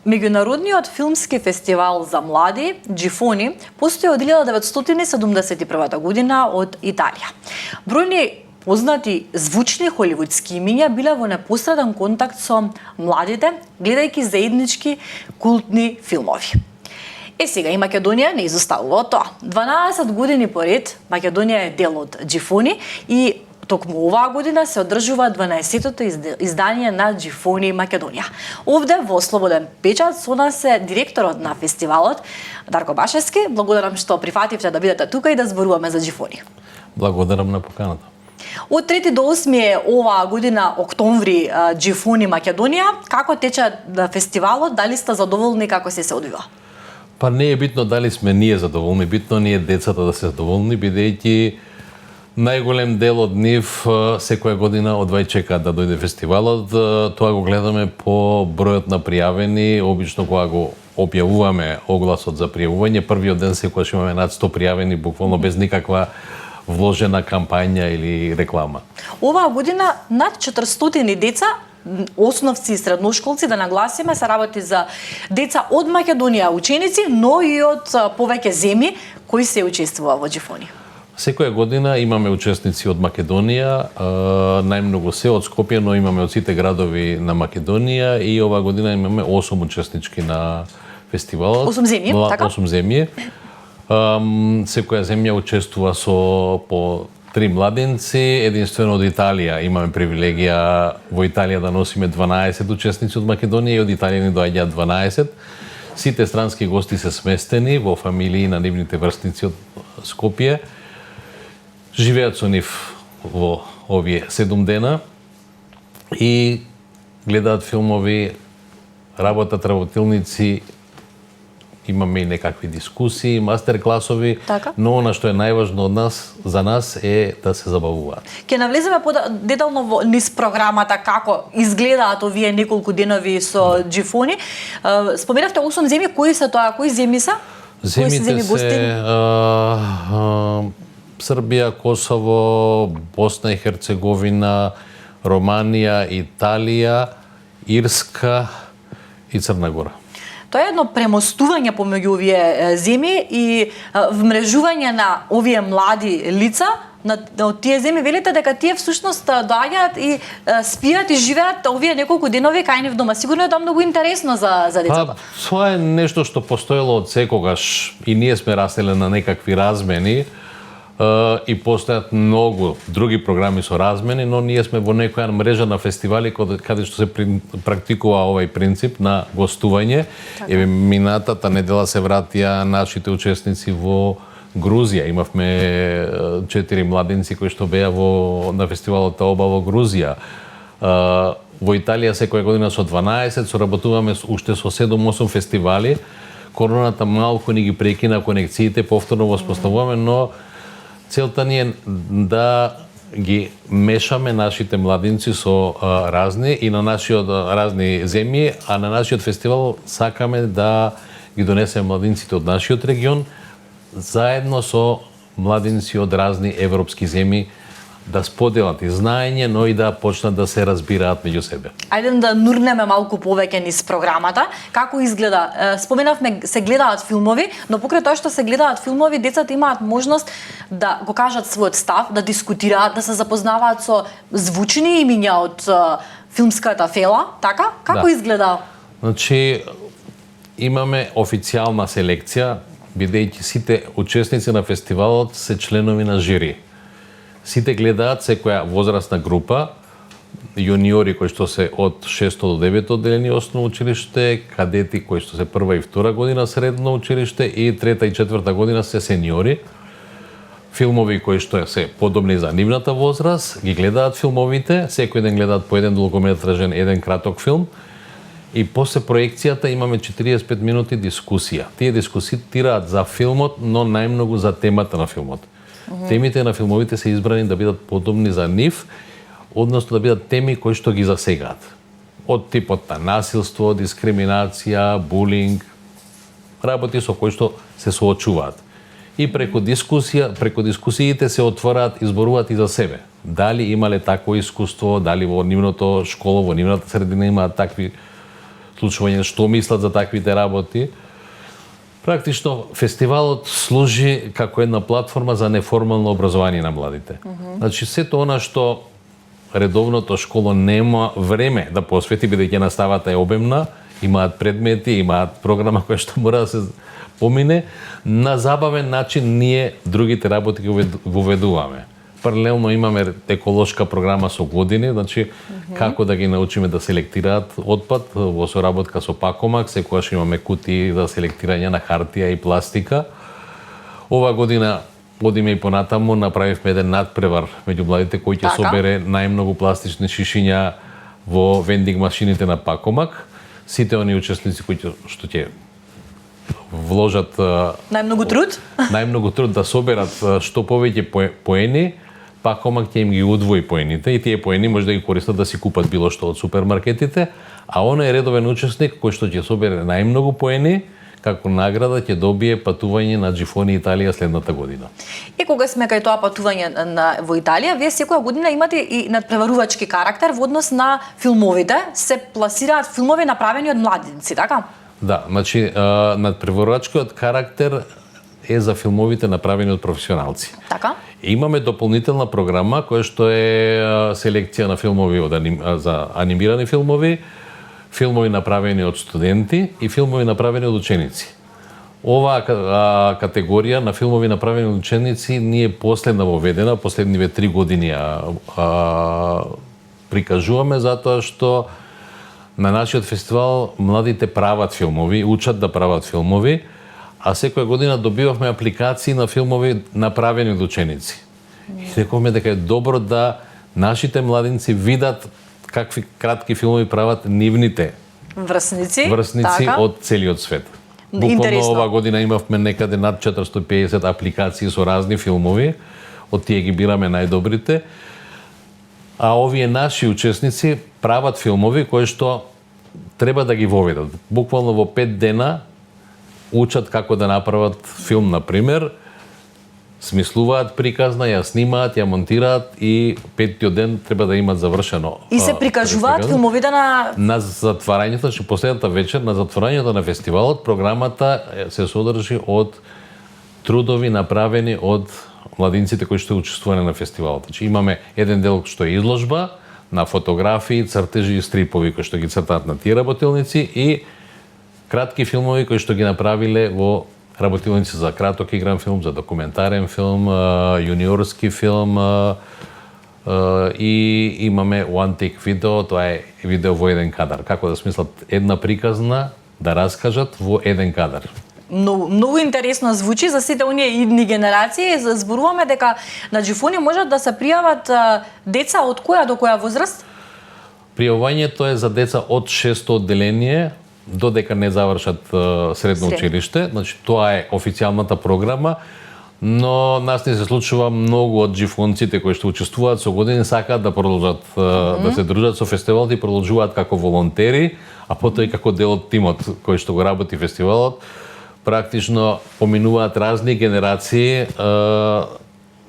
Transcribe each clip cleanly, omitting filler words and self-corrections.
Меѓународниот филмски фестивал за млади, Джифони, постои од 1971 година од Италија. Бројни познати звучни холивудски имиња биле во непосреден контакт со младите, гледајќи заеднички култни филмови. Сега и Македонија не изоставува од тоа. 12 години поред Македонија е дел од Джифони и токму оваа година се одржува 12-тото издание на Джифони Македонија. Овде во Слободен печат со нас е директорот на фестивалот Дарко Башевски. Благодарам што прифативте да бидете тука и да зборуваме за Джифони. Благодарам на поканата. Од 3 до 8 оваа година октомври Джифони Македонија. Како тече фестивалот? Дали сте задоволни како се одвива? Па не е битно дали сме ние задоволни, битно ние децата да се задоволни, бидејќи најголем дел од нив секоја година одвај чекаат да дојде фестивалот. Тоа го гледаме по бројот на пријавени. Обично кога го објавуваме огласот за пријавување, првиот ден секогаш имаме над 100 пријавени, буквално без никаква вложена кампања или реклама. Оваа година над 400 деца, основци и средношколци, да нагласиме, се работи за деца од Македонија, ученици, но и од повеќе земји кои се учествува во Джифони. Секоја година имаме учесници од Македонија, најмногу се од Скопје, но имаме од сите градови на Македонија и оваа година имаме 8 учеснички на фестивалот. 8 земји, така? 8 земји. Секоја земја учествува со по 3 младенци, единствено од Италија имаме привилегија во Италија да носиме 12 учесници од Македонија и од Италија ни доаѓаат 12. Сите странски гости се сместени во фамилии на нивните врстници од Скопје. Живеат со нив во овие 7 дена и гледаат филмови, работилници, имаме и некакви дискусии, мастер-класови, така? Но она што е најважно од нас, за нас е да се забавуваат. Ќе навлеземе детално во низ програмата, како изгледаат овие неколку денови со Джифони. Споменавте 8 земји, кои се тоа, кои земји се? Земјите се Србија, Косово, Босна и Херцеговина, Романија, Италија, Ирска и Црна Гора. Тоа е едно премостување помеѓу овие земји и вмрежување на овие млади лица од тие земји. Велите дека тие всушност доаѓаат и спијат и живеат овие неколку денови кај нив дома. Сигурно е тоа многу интересно за децата. Тоа е нешто што постоело од секогаш и ние сме раселе на некакви размени. И постојат многу други програми со размени, но ние сме во некоја мрежа на фестивали каде што се практикува овај принцип на гостување. Еве минатата недела се вратија нашите учесници во Грузија. Имавме 4 младенци кои што беа на фестивалот Таоба во Грузија. Во Италија секоја година со 12, соработуваме уште со 7-8 фестивали. Короната малку ни ги прекина конекциите, повторно воспоставуваме, но целта ни е да ги мешаме нашите младинци со разни и на нашиот разни земји, а на нашиот фестивал сакаме да ги донесеме младинците од нашиот регион заедно со младинци од разни европски земји да споделат и знаење, но и да почнат да се разбираат меѓу себе. Ајде да нурнеме малку повеќе низ програмата. Како изгледа? Споменавме се гледаат филмови, но покрај тоа што се гледаат филмови, децата имаат можност да го кажат својот став, да дискутираат, да се запознаваат со звучни имиња од филмската фела, така? Како изгледа? Значи, имаме официјална селекција, бидејќи сите учесници на фестивалот се членови на жири. Сите гледаат секоја возрастна група, јуниори кои што се од 6 до 9 одделени основно училиште, кадети кои што се прва и втора година средно училиште и трета и четврта година се сениори. Филмови кои што се подобни за нивната возраст, ги гледаат филмовите, секој ден гледаат по еден долгометражен, еден краток филм. И после проекцијата имаме 45 минути дискусија. Тие дискусираат за филмот, но најмногу за темата на филмот. Темите на филмовите се избрани да бидат подобни за нив, односно да бидат теми кои што ги засегаат. Од типот на насилство, дискриминација, булинг, работи со кои што се соочуваат. И преку дискусиите се отвораат, изборуваат и за себе. Дали имале такво искуство, дали во нивното школо, во нивната средина имаат такви вклучување што мислат за таквите работи. Практично фестивалот служи како една платформа за неформално образование на младите. Значи сето она што редовното школа нема време да посвети, бидејќи наставата е обемна, имаат предмети, имаат програма која што мора да се помине, на забавен начин ние другите работи ги воведуваме. Паралелно имаме еколошка програма со години, значи како да ги научиме да селектираат отпад во соработка со Пакомак, секогаш имаме кутии за селектирање на хартија и пластика. Ова година одиме и понатаму, направивме еден надпревар меѓу младите кој ќе собере најмногу пластични шишиња во вендинг машините на Пакомак. Сите они учесници кои што ќе вложат најмногу труд да соберат што повеќе поени, Пакомак ќе им ги удвои поените и тие поени може да ги користат да си купат било што од супермаркетите, а оној редовен учесник кој што ќе собере најмногу поени, како награда ќе добие патување на Джифони Италија следната година. И кога сме кај тоа патување во Италија, вие секоја година имате и надпреварувачки карактер во однос на филмовите, се пласираат филмови направени од младинци, така? Да, значи надпреварувачкиот карактер е за филмовите направени од професионалци. Така? Имаме дополнителна програма која што е селекција на филмови за анимирани филмови, филмови направени од студенти и филмови направени од ученици. Оваа категорија на филмови направени од ученици ние последна воведена, последниве 3 години прикажуваме затоа што на нашиот фестивал младите прават филмови, учат да прават филмови, а секоја година добивавме апликации на филмови направени од ученици. И рековме дека е добро да нашите младинци видат какви кратки филмови прават нивните врсници така? Од целиот свет. Буквално ова година имавме некаде над 450 апликации со разни филмови, од тие ги бираме најдобрите, а овие наши учесници прават филмови кои што треба да ги воведат. Буквално во 5 дена учат како да направат филм, например, смислуваат приказна, ја снимаат, ја монтираат и 5-тиот ден треба да имат завршено. И се прикажуваат филмовите на затварањето, значи последната вечер на затворањето на фестивалот, програмата се содржи од трудови направени од младинците кои што учествувале на фестивалот. Значи имаме еден дел што е изложба на фотографии, цртежи и стрипови кои што ги цртаат на тие работилници и кратки филмови кои што ги направиле во работилници за краток игран филм, за документарен филм, јуниорски филм и имаме one take видео, тоа е видео во еден кадар. Како да смислат една приказна да раскажат во еден кадар. Многу интересно звучи за сите оние идни генерации. Зборуваме дека на Джифони можат да се пријават деца од која до која возраст? Пријавувањето е за деца од 6-то одделение додека не завршат средно училиште. Значи тоа е официјалната програма, но нас не се случува многу од джифонците кои што учествуваат со години сакаат да продолжат да се дружат со фестивалот и продолжуваат како волонтери, а потоа и како дел од тимот кој што го работи фестивалот. Практично поминуваат разни генерации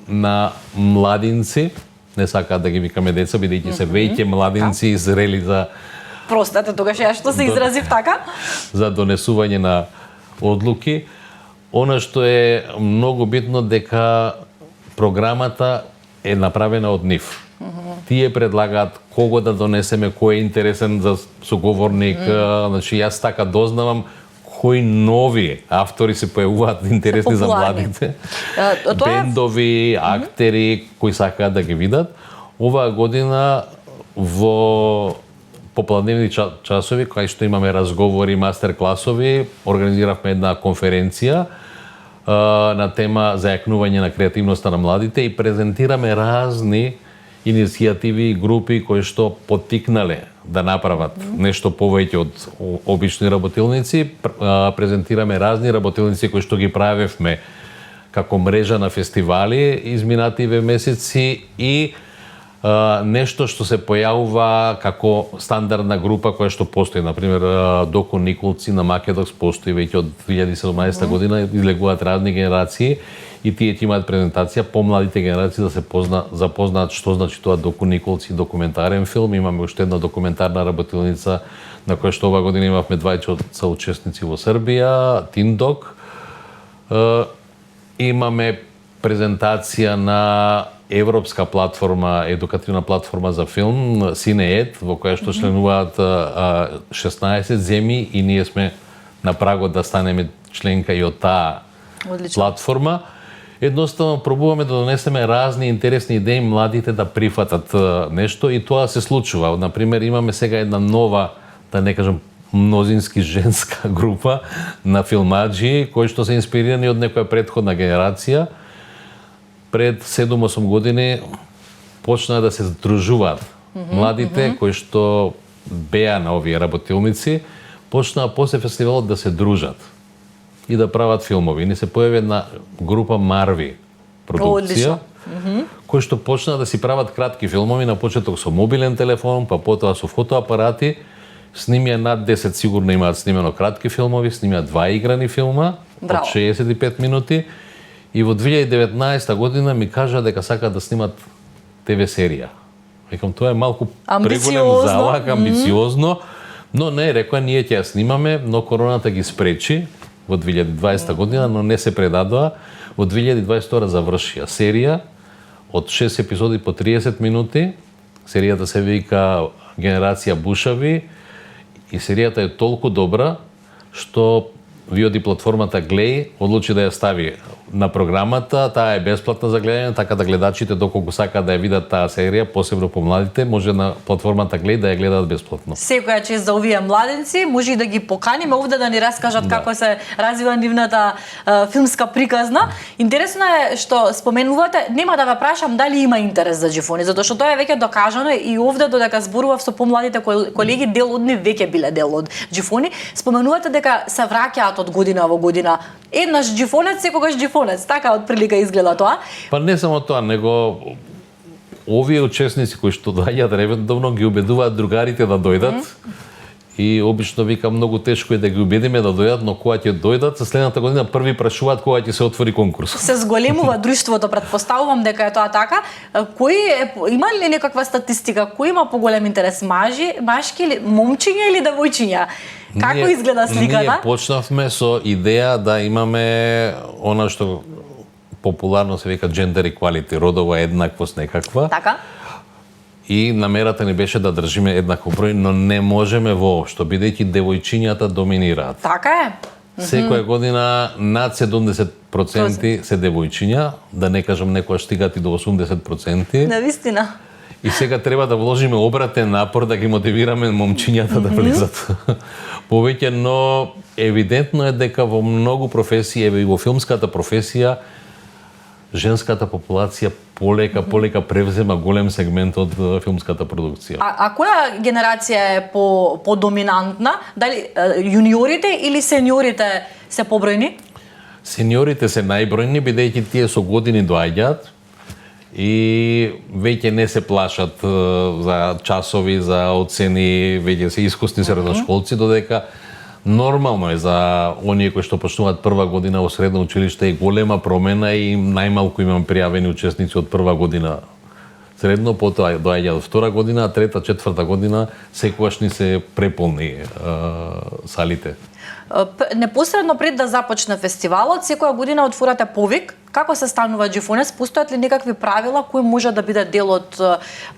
на младинци, не сакаат да ги викаме деца, бидејќи се веќе младинци и зрели за Простете, тогаш ја што се изразив така? За донесување на одлуки. Она што е многу битно дека програмата е направена од нив. Тие предлагаат кого да донесеме, кој е интересен за соговорник, значи јас така дознавам кои нови автори се појавуваат интересни за младите. Бендови, актери кои сакаат да ги видат. Оваа година во попладневни часови, кај што имаме разговори, мастер-класови, организиравме една конференција на тема зајакнување на креативноста на младите и презентираме разни иницијативи и групи кои што поттикнале да направат нешто повеќе од обични работилници. Презентираме разни работилници кои што ги правевме како мрежа на фестивали изминативе месеци и нешто што се појавува како стандардна група која што постои, например Доко Николци на Македокс постои веќе од 2017 година, излегуваат разни генерации и тие ќе имаат презентација, помладите генерации да се запознаат што значи тоа Николци документарен филм. Имаме уште една документарна работилница на која што оваа година имавме 20 учесници во Србија, Тиндок. Имаме презентација на европска платформа, едукативна платформа за филм, Синеед, во која што членуваат 16 земји и ние сме на прагот да станеме членка и од таа платформа. Едноставно пробуваме да донесеме разни интересни идеи младите да прифатат нешто и тоа се случува. Например, имаме сега една нова, да не кажам мнозински женска група на филмаджи кои што се инспирирани од некоја претходна генерација. Пред 7-8 години почнаа да се здружуваат младите кои што беа на овие работилници, почнаа после фестивалот да се дружат и да прават филмови. Ни се појави една група Марви продукција, кои што почнаа да си прават кратки филмови, на почеток со мобилен телефон, па потоа со фотоапарати. Снимија над 10 сигурно имаат снимено кратки филмови, снимија 2 играни филма од 65 минути. И во 2019 година ми кажа дека сакаат да снимат ТВ серија. Викам, тоа е малку преголем залак, амбициозно, но не, рекоа, ние ќе ја снимаме, но короната ги спречи во 2020 година, но не се предадоа. Во 2022 завршија серија од 6 епизоди по 30 минути. Серијата се вика Генерација Бушави и серијата е толку добра што VOD платформата Глеј одлучи да ја стави на програмата. Таа е бесплатна за гледање, така да гледачите доколку сакаат да ја видат таа серија, посебно помладите, може на платформата Глеј да ја гледаат бесплатно. Секоја чест за овие младенци, може и да ги поканиме овде да ни раскажат како се развива нивната филмска приказна. Интересно е што споменувате, нема да ве прашам дали има интерес за Џифуни, затоа што тоа е веќе докажано и овде додека зборував со помладите колеги, дел од нив веќе биле дел од Џифуни. Споменувате дека се враќаат од година во година. Еднаш џифонец, секогаш џифонец. Така од прилика изгледа тоа. Па не само тоа, него овие учесници кои што доаѓаат редовно ги убедуваат другарите да дојдат. И обично викам, многу тешко е да ги убедиме да дојдат, но кога ќе дојдат, следната година први прашуваат кога ќе се отвори конкурс. Се зголемува друштвото, претпоставувам дека е тоа така. Има ли некаква статистика, кој има поголем интерес, машки или момчиња или девојчиња? Како изгледа сликата? Ние почнавме со идеја да имаме она што популарно се вика gender equality, родова еднаквост некаква. Така. И намерата ни беше да држиме еднаков број, но не можеме воопшто, бидејќи девојчињата доминираат. Така е. Секоја година над 70% се девојчиња, да не кажам некојаш стигат и до 80%. Навистина. И сега треба да вложиме обратен напор да ги мотивираме момчињата да влезат повеќе, но евидентно е дека во многу професии, еве и во филмската професија, женската популација полека превзема голем сегмент од филмската продукција. А која генерација е по-доминантна? Дали јуниорите или сениорите се побројни? Сениорите се најбројни, бидејќи тие со години доаѓаат и веќе не се плашат за часови, за оцени, веќе се искусни средношколци, додека нормално е за оние кои што почнуваат прва година во средно училиште и голема промена и најмалку имам пријавени учесници од прва година средно, потоа доаѓаат од втора година, а трета, четврта година секогаш ни се преполни салите. Непосредно пред да започне фестивалот, секоја година отворате повик. Како се станува Џифунес? Постојат ли некакви правила кои може да биде дел од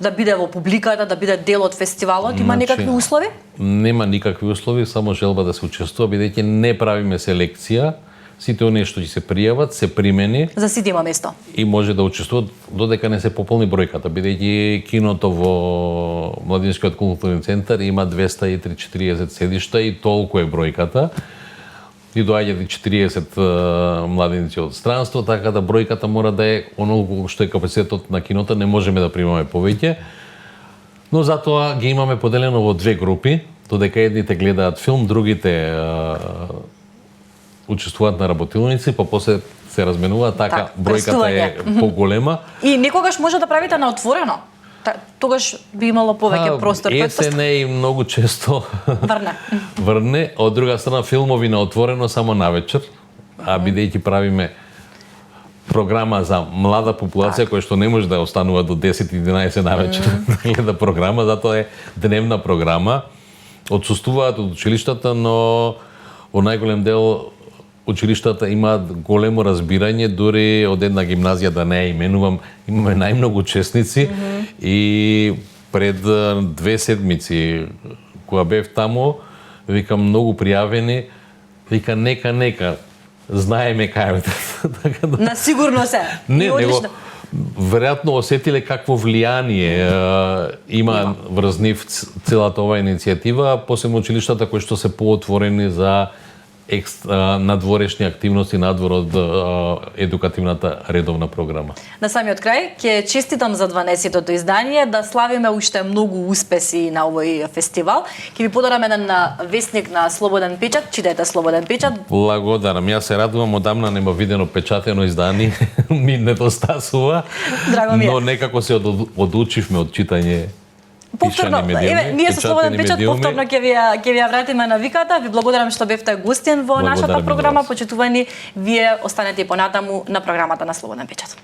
да биде во публиката, да биде дел од фестивалот? Има некакви услови? Нема никакви услови, само желба да се учествува, бидејќи не правиме селекција. Сите оние што ќе се пријават, се примени. За сите има место. И може да учествуваат додека не се пополни бројката, бидејќи киното во Младинскиот културен центар има 240 седишта и толку е бројката. И доаѓаат и 40 младенци од странство, така да бројката мора да е онолку што е капацитетот на киното, не можеме да примаме повеќе. Но затоа ги имаме поделено во две групи, додека едните гледаат филм, другите учествуваат на работилници, па после се разменуваат, така бројката е поголема. И некогаш може да правите на отворено. Тогаш би имало повеќе простор. Есен е и многу често врне. Од друга страна, филмови на отворено само навечер, а бидејќи правиме програма за млада популација која што не може да останува до 10-11 навечер да гледа програма, затоа е дневна програма. Отсуствуваат од училиштата, но во најголем дел училиштата имаат големо разбирање, дури од една гимназија да не ја именувам, имаме најмногу учесници и пред 2 седмици кога бев таму, викам многу пријавени, вика нека знаеме кај така да... На сигурно се. Не, него веројатно осетиле какво влијание има врз нив целата оваа иницијатива, посебно училиштата кои што се поотворени за надворешни активности надвор од едукативната редовна програма. На самиот крај ќе честитам за 12-тото издание, да славиме уште многу успеси на овој фестивал. Ќе ви подарам еден весник на Слободен печат, читајте Слободен печат. Благодарам, јас се радувам, одамна нема видено печатено издание, ми недостасува. Драго ми е. Но некако се одучивме од читање. Повторно, еве, ние со Слободен печат повторно ќе ви ја вратиме на виката. Ви благодарам што бевте гостин во нашата програма. Почитувани, вие останете и понатаму на програмата на Слободен печат.